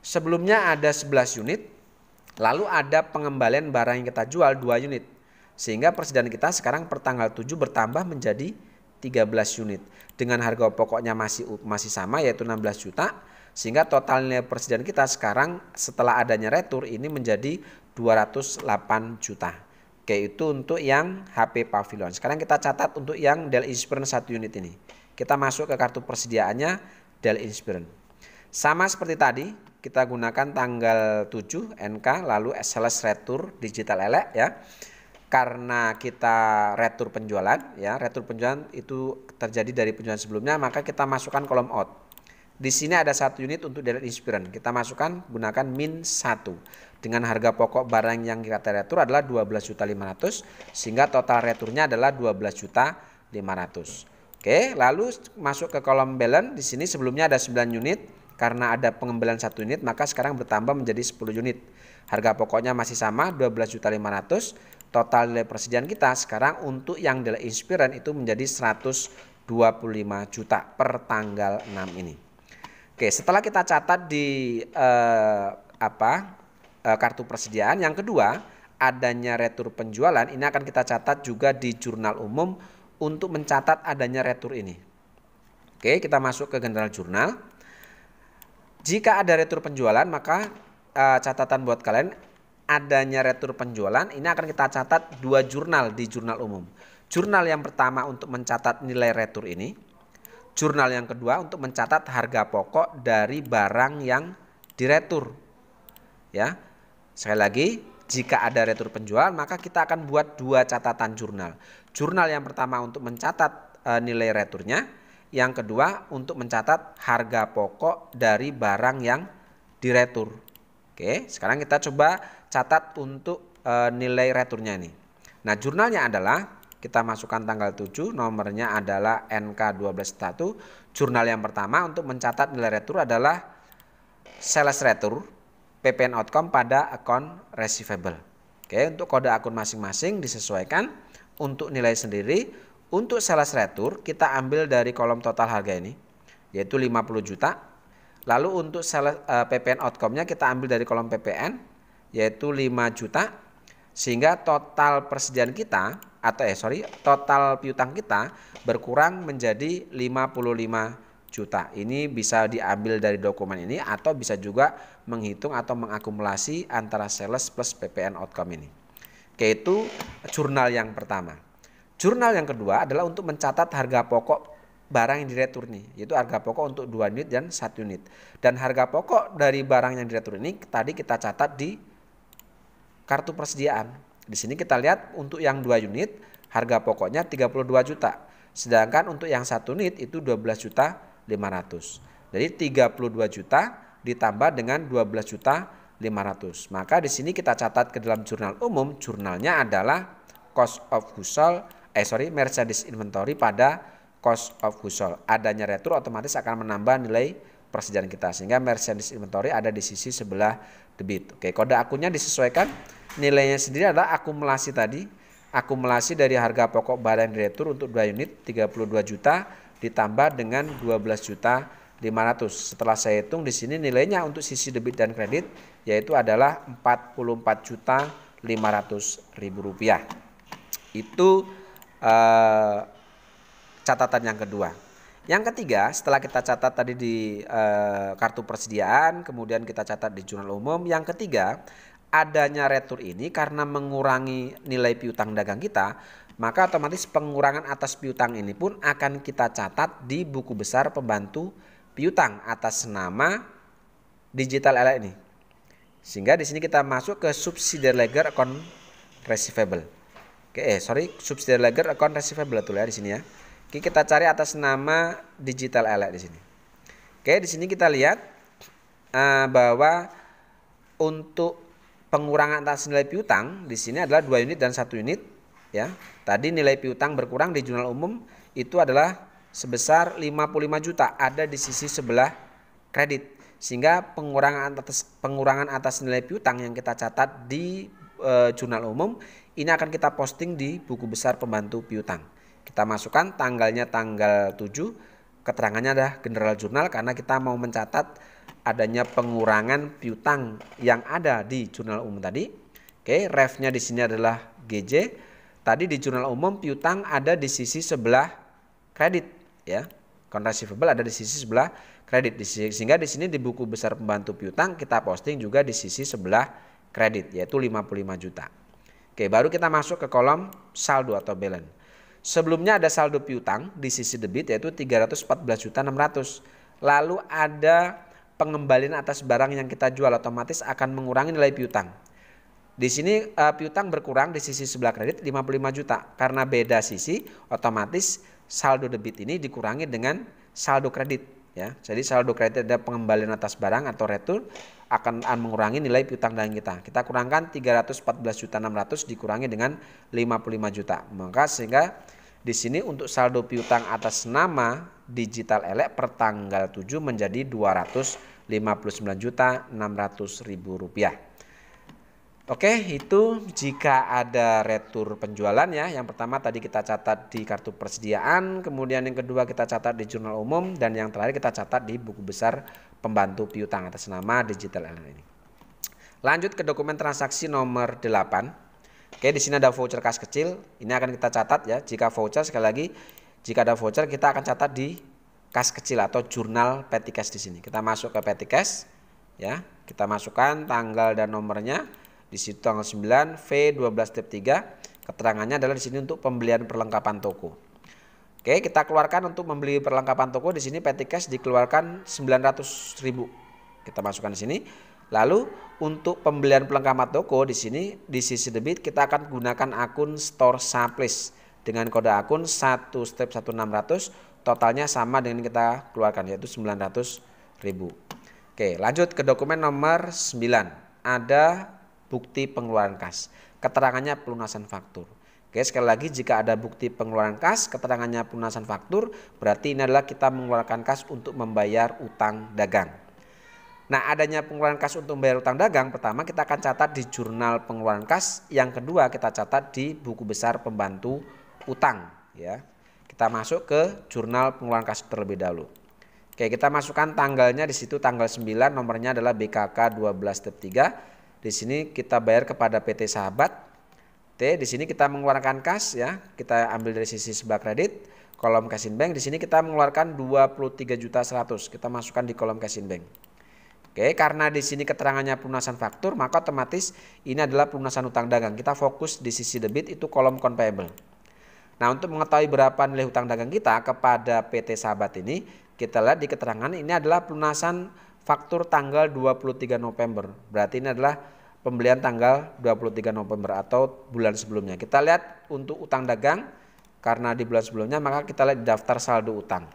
Sebelumnya ada 11 unit, lalu ada pengembalian barang yang kita jual 2 unit. Sehingga persediaan kita sekarang per tanggal 7 bertambah menjadi 13 unit. Dengan harga pokoknya masih sama yaitu 16 juta. Sehingga total nilai persediaan kita sekarang setelah adanya retur ini menjadi 208 juta. Oke, itu untuk yang HP Pavilion. Sekarang kita catat untuk yang Dell Inspiron 1 unit ini. Kita masuk ke kartu persediaannya Dell Inspiron. Sama seperti tadi, kita gunakan tanggal 7 NK lalu sales retur digital elek ya. Karena kita retur penjualan ya, retur penjualan itu terjadi dari penjualan sebelumnya, maka kita masukkan kolom out. Di sini ada 1 unit untuk Dell Inspiron. Kita masukkan gunakan min 1. Dengan harga pokok barang yang kita retur adalah 12.500.000 sehingga total returnya adalah 12.500.000. Oke, lalu masuk ke kolom balance. Di sini sebelumnya ada 9 unit. Karena ada pengembalian 1 unit, maka sekarang bertambah menjadi 10 unit. Harga pokoknya masih sama 12.500.000. Total nilai persediaan kita sekarang untuk yang Dell Inspiron itu menjadi 125 juta per tanggal 6 ini. Oke, setelah kita catat di kartu persediaan, yang kedua adanya retur penjualan ini akan kita catat juga di jurnal umum untuk mencatat adanya retur ini. Oke, kita masuk ke general jurnal. Jika ada retur penjualan, maka catatan buat kalian, adanya retur penjualan ini akan kita catat 2 jurnal di jurnal umum. Jurnal yang pertama untuk mencatat nilai retur ini. Jurnal yang kedua untuk mencatat harga pokok dari barang yang diretur. Ya. Sekali lagi, jika ada retur penjualan maka kita akan buat 2 catatan jurnal. Jurnal yang pertama untuk mencatat nilai returnya, yang kedua untuk mencatat harga pokok dari barang yang diretur. Oke, sekarang kita coba catat untuk nilai returnya ini. Nah, jurnalnya adalah kita masukkan tanggal 7, nomornya adalah NK121. Jurnal yang pertama untuk mencatat nilai retur adalah sales retur PPN outcome pada akun receivable. Oke, untuk kode akun masing-masing disesuaikan. Untuk nilai sendiri, untuk sales retur kita ambil dari kolom total harga ini, yaitu 50 juta. Lalu untuk PPN outcome-nya kita ambil dari kolom PPN, yaitu 5 juta. Sehingga total persediaan kita, total piutang kita berkurang menjadi 55 juta. Ini bisa diambil dari dokumen ini atau bisa juga menghitung atau mengakumulasi antara sales plus PPN outcome ini. Oke, itu jurnal yang pertama. Jurnal yang kedua adalah untuk mencatat harga pokok barang yang diretur nih, yaitu harga pokok untuk 2 unit dan 1 unit. Dan harga pokok dari barang yang diretur ini tadi kita catat di kartu persediaan. Di sini kita lihat untuk yang 2 unit harga pokoknya 32 juta. Sedangkan untuk yang 1 unit itu 12.500.000. Jadi 32 juta ditambah dengan 12.500.000. Maka di sini kita catat ke dalam jurnal umum, jurnalnya adalah cost of goods sold, merchandise inventory pada cost of goods sold. Adanya retur otomatis akan menambah nilai persediaan kita, sehingga merchandise inventory ada di sisi sebelah debit. Oke, kode akunnya disesuaikan. Nilainya sendiri adalah akumulasi tadi. Akumulasi dari harga pokok barang diretur untuk 2 unit 32 juta ditambah dengan 12.500.000. Setelah saya hitung di sini nilainya untuk sisi debit dan kredit yaitu adalah 44.500.000 rupiah. Itu catatan yang kedua. Yang ketiga, setelah kita catat tadi di kartu persediaan, kemudian kita catat di jurnal umum. Yang ketiga, adanya retur ini karena mengurangi nilai piutang dagang kita, maka otomatis pengurangan atas piutang ini pun akan kita catat di buku besar pembantu piutang atas nama digital elek ini. Sehingga di sini kita masuk ke subsidiary ledger account receivable. Subsidiary ledger account receivable betul ya di sini ya. Oke, kita cari atas nama digital elek di sini. Oke, di sini kita lihat bahwa untuk pengurangan atas nilai piutang di sini adalah 2 unit dan 1 unit ya. Tadi nilai piutang berkurang di jurnal umum itu adalah sebesar 55 juta ada di sisi sebelah kredit. Sehingga pengurangan atas nilai piutang yang kita catat di jurnal umum ini akan kita posting di buku besar pembantu piutang. Kita masukkan tanggalnya tanggal 7, keterangannya adalah general jurnal karena kita mau mencatat adanya pengurangan piutang yang ada di jurnal umum tadi. Oke, refnya di sini adalah GJ. Tadi di jurnal umum piutang ada di sisi sebelah kredit ya. Account receivable ada di sisi sebelah kredit. Sehingga di sini di buku besar pembantu piutang kita posting juga di sisi sebelah kredit yaitu 55 juta. Oke, baru kita masuk ke kolom saldo atau balance. Sebelumnya ada saldo piutang di sisi debit yaitu 314.600.000. Lalu ada pengembalian atas barang yang kita jual, otomatis akan mengurangi nilai piutang. Di sini piutang berkurang di sisi sebelah kredit 55 juta. Karena beda sisi, otomatis saldo debit ini dikurangi dengan saldo kredit ya. Jadi saldo kredit ada pengembalian atas barang atau retur akan mengurangi nilai piutang dagang kita. Kita kurangkan 314.600.000 dikurangi dengan 55 juta. Maka sehingga di sini untuk saldo piutang atas nama Digital Elek per tanggal 7 menjadi Rp259.600.000. Oke, itu jika ada retur penjualan ya. Yang pertama tadi kita catat di kartu persediaan, kemudian yang kedua kita catat di jurnal umum, dan yang terakhir kita catat di buku besar pembantu piutang atas nama Digital Elek ini. Lanjut ke dokumen transaksi nomor 8. Oke, di sini ada voucher kas kecil. Ini akan kita catat ya. Jika voucher, sekali lagi, jika ada voucher kita akan catat di kas kecil atau jurnal petty cash di sini. Kita masuk ke petty cash ya. Kita masukkan tanggal dan nomornya. Di situ tanggal 9 V12 step 3. Keterangannya adalah di sini untuk pembelian perlengkapan toko. Oke, kita keluarkan untuk membeli perlengkapan toko. Di sini petty cash dikeluarkan 900.000. Kita masukkan di sini. Lalu untuk pembelian perlengkapan toko di sini di sisi debit kita akan gunakan akun store supplies dengan kode akun 1 step 1600. Totalnya sama dengan kita keluarkan yaitu 900.000. Oke, lanjut ke dokumen nomor 9. Ada bukti pengeluaran kas. Keterangannya pelunasan faktur. Oke, sekali lagi jika ada bukti pengeluaran kas, keterangannya pelunasan faktur, berarti ini adalah kita mengeluarkan kas untuk membayar utang dagang. Nah, adanya pengeluaran kas untuk membayar utang dagang, pertama kita akan catat di jurnal pengeluaran kas, yang kedua kita catat di buku besar pembantu utang ya. Kita masuk ke jurnal pengeluaran kas terlebih dahulu. Oke, kita masukkan tanggalnya di situ tanggal 9, nomornya adalah BKK 12 step 3. Di sini kita bayar kepada PT Sahabat. Di sini kita mengeluarkan kas ya. Kita ambil dari sisi sebelah kredit, kolom cash in bank. Di sini kita mengeluarkan 23.100.000. Kita masukkan di kolom cash in bank. Oke, karena di sini keterangannya pelunasan faktur, maka otomatis ini adalah pelunasan utang dagang. Kita fokus di sisi debit itu kolom account payable. Nah, untuk mengetahui berapa nilai hutang dagang kita kepada PT Sahabat ini, kita lihat di keterangan ini adalah pelunasan faktur tanggal 23 November. Berarti ini adalah pembelian tanggal 23 November atau bulan sebelumnya. Kita lihat untuk utang dagang karena di bulan sebelumnya, maka kita lihat di daftar saldo utang.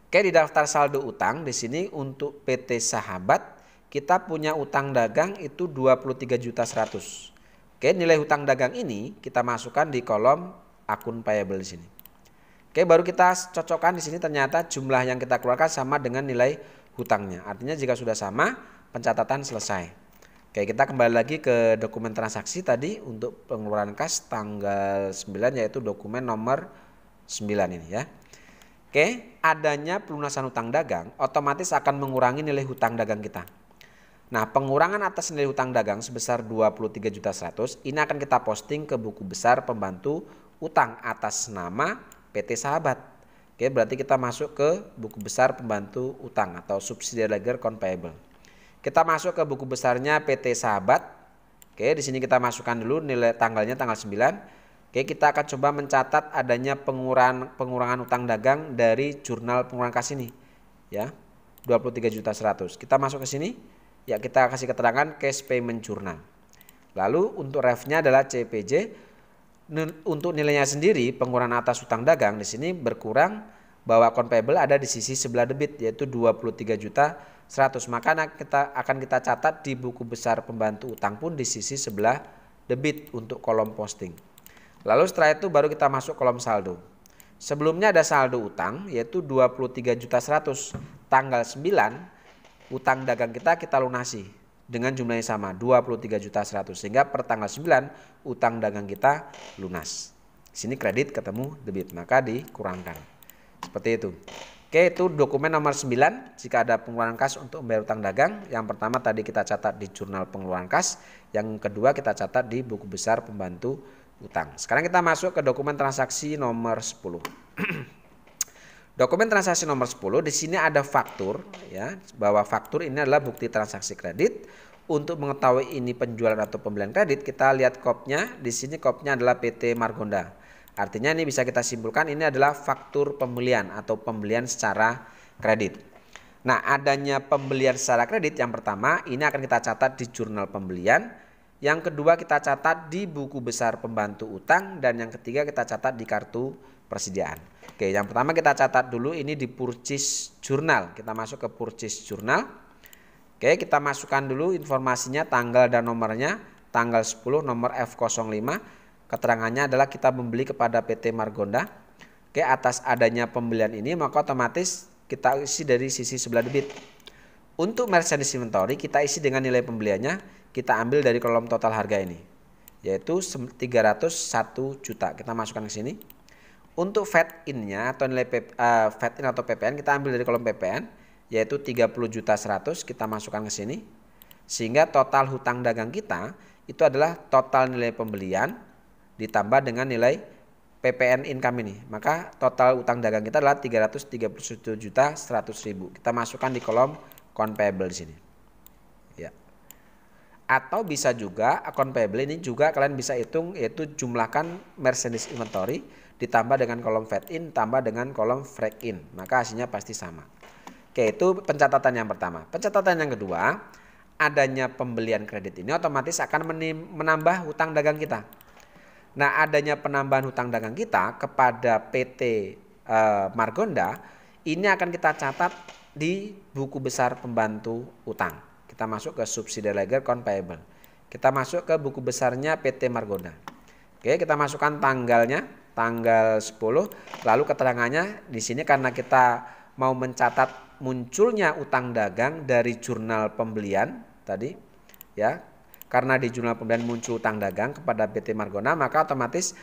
Oke, di daftar saldo utang di sini untuk PT Sahabat kita punya utang dagang itu 23.100.000. Oke, nilai hutang dagang ini kita masukkan di kolom akun payable di sini. Oke, baru kita cocokkan di sini ternyata jumlah yang kita keluarkan sama dengan nilai hutangnya. Artinya jika sudah sama, pencatatan selesai. Oke, kita kembali lagi ke dokumen transaksi tadi untuk pengeluaran kas tanggal 9 yaitu dokumen nomor 9 ini ya. Oke, adanya pelunasan hutang dagang otomatis akan mengurangi nilai hutang dagang kita. Nah, pengurangan atas nilai hutang dagang sebesar 23.100.000 ini akan kita posting ke buku besar pembantu utang atas nama PT Sahabat. Oke, berarti kita masuk ke buku besar pembantu utang atau subsidiary ledger account payable. Kita masuk ke buku besarnya PT Sahabat. Oke, di sini kita masukkan dulu nilai tanggalnya tanggal 9. Oke, kita akan coba mencatat adanya pengurangan utang dagang dari jurnal pengurangan kas ini. Ya, 23.100.000. Kita masuk ke sini. Ya, kita kasih keterangan cash payment journal. Lalu untuk ref-nya adalah CPJ. Untuk nilainya sendiri pengurangan atas utang dagang di sini berkurang bahwa account payable ada di sisi sebelah debit yaitu 23.100.000. Maka akan kita catat di buku besar pembantu utang pun di sisi sebelah debit untuk kolom posting. Lalu setelah itu baru kita masuk kolom saldo. Sebelumnya ada saldo utang yaitu 23.100.000. Tanggal 9 utang dagang kita lunasi dengan jumlahnya sama 23.100.000 sehingga per tanggal 9 utang dagang kita lunas. Sini kredit ketemu debit maka dikurangkan. Seperti itu. Oke, itu dokumen nomor 9 jika ada pengeluaran kas untuk membayar utang dagang. Yang pertama tadi kita catat di jurnal pengeluaran kas, yang kedua kita catat di buku besar pembantu utang. Sekarang kita masuk ke dokumen transaksi nomor 10. Dokumen transaksi nomor 10 di sini ada faktur ya, bahwa faktur ini adalah bukti transaksi kredit Untuk mengetahui ini penjualan atau pembelian kredit, kita lihat kopnya. Di sini kopnya adalah PT Margonda. Artinya ini bisa kita simpulkan ini adalah faktur pembelian atau pembelian secara kredit. Nah, adanya pembelian secara kredit yang pertama ini akan kita catat di jurnal pembelian. Yang kedua kita catat di buku besar pembantu utang, dan yang ketiga kita catat di kartu persediaan. Oke, yang pertama kita catat dulu ini di purchase journal. Kita masuk ke purchase journal. Oke, kita masukkan dulu informasinya, tanggal dan nomornya. Tanggal 10 nomor F05. Keterangannya adalah kita membeli kepada PT Margonda. Oke, atas adanya pembelian ini maka otomatis kita isi dari sisi sebelah debit. Untuk merchandise inventory kita isi dengan nilai pembeliannya, kita ambil dari kolom total harga ini, yaitu 301 juta. Kita masukkan ke sini. Untuk fat in-nya atau nilai fat in atau PPN kita ambil dari kolom PPN, yaitu 30 juta 100, kita masukkan ke sini. Sehingga total hutang dagang kita itu adalah total nilai pembelian ditambah dengan nilai PPN income ini. Maka total hutang dagang kita adalah 331 juta 100 ribu. Kita masukkan di kolom account payable di sini. Ya. Atau bisa juga account payable ini juga kalian bisa hitung, yaitu jumlahkan merchandise inventory ditambah dengan kolom fat in tambah dengan kolom freight in. Maka hasilnya pasti sama. Oke, itu pencatatan yang pertama. Pencatatan yang kedua, adanya pembelian kredit ini otomatis akan menambah hutang dagang kita. Nah, adanya penambahan hutang dagang kita kepada PT Margonda ini akan kita catat di buku besar pembantu utang. Kita masuk ke subsidiary ledger account payable. Kita masuk ke buku besarnya PT Margonda. Oke, kita masukkan tanggalnya, tanggal 10. Lalu keterangannya di sini karena kita mau mencatat munculnya utang dagang dari jurnal pembelian tadi, ya. Karena di jurnal pembelian muncul utang dagang kepada PT Margonda, maka otomatis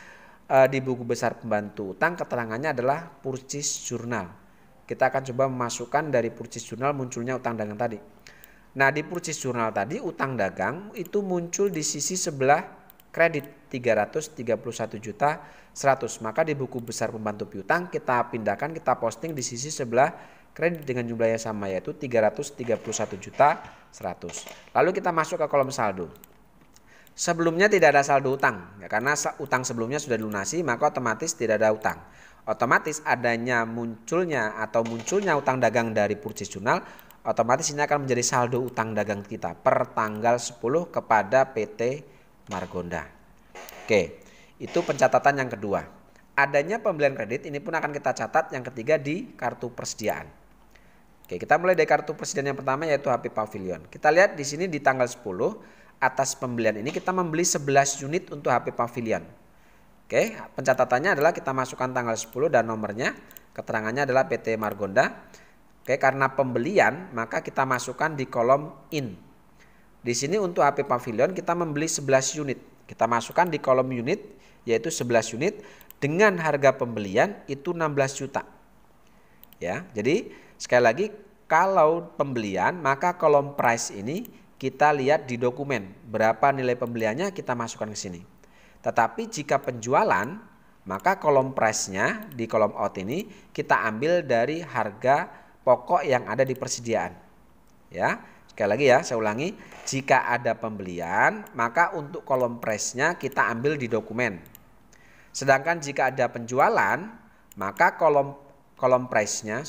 di buku besar pembantu utang keterangannya adalah purchase journal. Kita akan coba memasukkan dari purchase journal munculnya utang dagang tadi. Nah, di purchase journal tadi utang dagang itu muncul di sisi sebelah kredit 331 juta 100. Maka di buku besar pembantu piutang kita pindahkan, kita posting di sisi sebelah kredit dengan jumlah yang sama, yaitu 331 juta 100. Lalu kita masuk ke kolom saldo. Sebelumnya tidak ada saldo utang, ya, karena utang sebelumnya sudah dilunasi, maka otomatis tidak ada utang. Otomatis adanya munculnya utang dagang dari purchase journal, otomatis ini akan menjadi saldo utang dagang kita per tanggal 10 kepada PT Margonda. Oke, itu pencatatan yang kedua. Adanya pembelian kredit ini pun akan kita catat yang ketiga di kartu persediaan. Oke, kita mulai dari kartu persediaan yang pertama, yaitu HP Pavilion. Kita lihat di sini di tanggal 10 atas pembelian ini kita membeli 11 unit untuk HP Pavilion. Oke, pencatatannya adalah kita masukkan tanggal 10 dan nomornya. Keterangannya adalah PT Margonda. Oke, karena pembelian maka kita masukkan di kolom in. Di sini untuk HP Pavilion kita membeli 11 unit. Kita masukkan di kolom unit, yaitu 11 unit dengan harga pembelian itu 16 juta. Ya, jadi sekali lagi kalau pembelian maka kolom price ini kita lihat di dokumen berapa nilai pembeliannya, kita masukkan ke sini. Tetapi jika penjualan maka kolom price-nya di kolom out ini kita ambil dari harga pokok yang ada di persediaan. Ya, sekali lagi ya, saya ulangi, jika ada pembelian maka untuk kolom price-nya kita ambil di dokumen. Sedangkan jika ada penjualan maka kolom price-nya,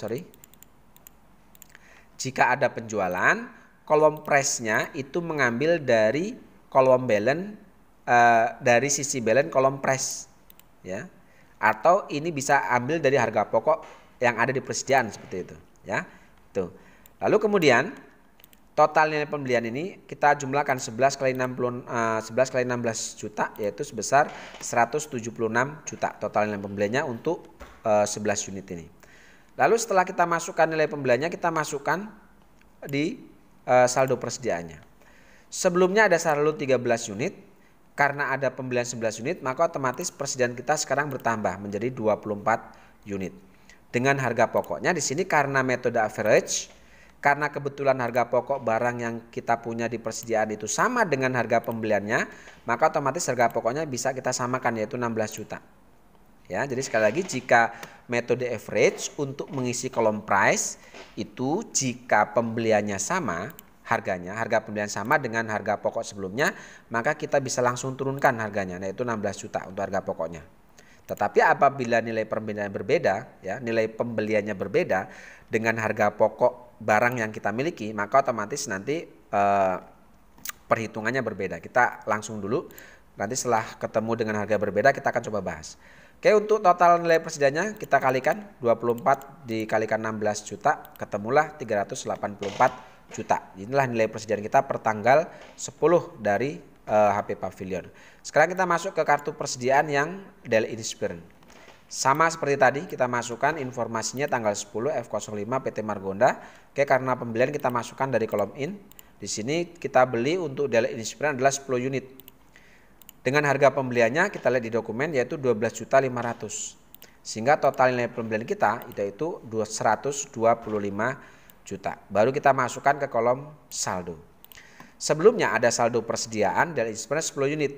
jika ada penjualan, kolom price-nya itu mengambil dari kolom balance, dari sisi balance kolom price, ya. Atau ini bisa ambil dari harga pokok yang ada di persediaan seperti itu, ya. Tuh. Lalu kemudian total nilai pembelian ini kita jumlahkan 11 kali 16 juta, yaitu sebesar 176 juta total nilai pembeliannya untuk 11 unit ini. Lalu setelah kita masukkan nilai pembeliannya, kita masukkan di saldo persediaannya. Sebelumnya ada saldo 13 unit, karena ada pembelian 11 unit, maka otomatis persediaan kita sekarang bertambah menjadi 24 unit. Dengan harga pokoknya di sini karena metode average, karena kebetulan harga pokok barang yang kita punya di persediaan itu sama dengan harga pembeliannya, maka otomatis harga pokoknya bisa kita samakan, yaitu 16 juta. Ya, jadi sekali lagi jika metode average untuk mengisi kolom price itu jika pembeliannya sama, harga pembelian sama dengan harga pokok sebelumnya, maka kita bisa langsung turunkan harganya, yaitu 16 juta untuk harga pokoknya. Tetapi apabila nilai pembelian berbeda, ya, nilai pembeliannya berbeda dengan harga pokok barang yang kita miliki, maka otomatis nanti perhitungannya berbeda. Kita langsung dulu, nanti setelah ketemu dengan harga berbeda kita akan coba bahas. Oke, untuk total nilai persediaannya kita kalikan 24 dikalikan 16 juta, ketemulah 384 juta. Inilah nilai persediaan kita per tanggal 10 dari HP Pavilion. Sekarang kita masuk ke kartu persediaan yang Daily Inspiration. Sama seperti tadi, kita masukkan informasinya tanggal 10 F05 PT Margonda. Oke, karena pembelian kita masukkan dari kolom in. Di sini kita beli untuk Daily Inspiration adalah 10 unit. Dengan harga pembeliannya kita lihat di dokumen yaitu 12.500.000. Sehingga total nilai pembelian kita itu 125 juta. Baru kita masukkan ke kolom saldo. Sebelumnya ada saldo persediaan dari Inspiration 10 unit.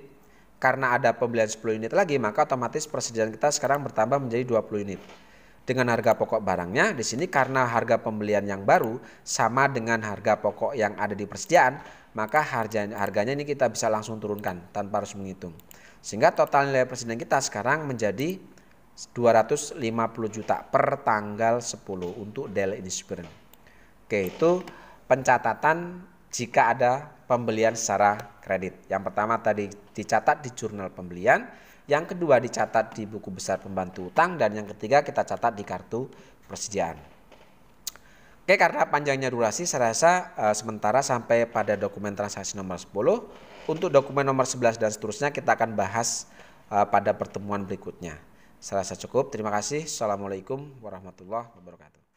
Karena ada pembelian 10 unit lagi, maka otomatis persediaan kita sekarang bertambah menjadi 20 unit. Dengan harga pokok barangnya di sini karena harga pembelian yang baru sama dengan harga pokok yang ada di persediaan, maka harganya ini kita bisa langsung turunkan tanpa harus menghitung. Sehingga total nilai persediaan kita sekarang menjadi 250 juta per tanggal 10 untuk Daily Inspiration. Oke, itu pencatatan jika ada pembelian secara kredit. Yang pertama tadi dicatat di jurnal pembelian, yang kedua dicatat di buku besar pembantu utang, dan yang ketiga kita catat di kartu persediaan. Oke, karena panjangnya durasi saya rasa sementara sampai pada dokumen transaksi nomor 10. Untuk dokumen nomor 11 dan seterusnya kita akan bahas pada pertemuan berikutnya. Saya rasa cukup. Terima kasih. Assalamualaikum warahmatullahi wabarakatuh.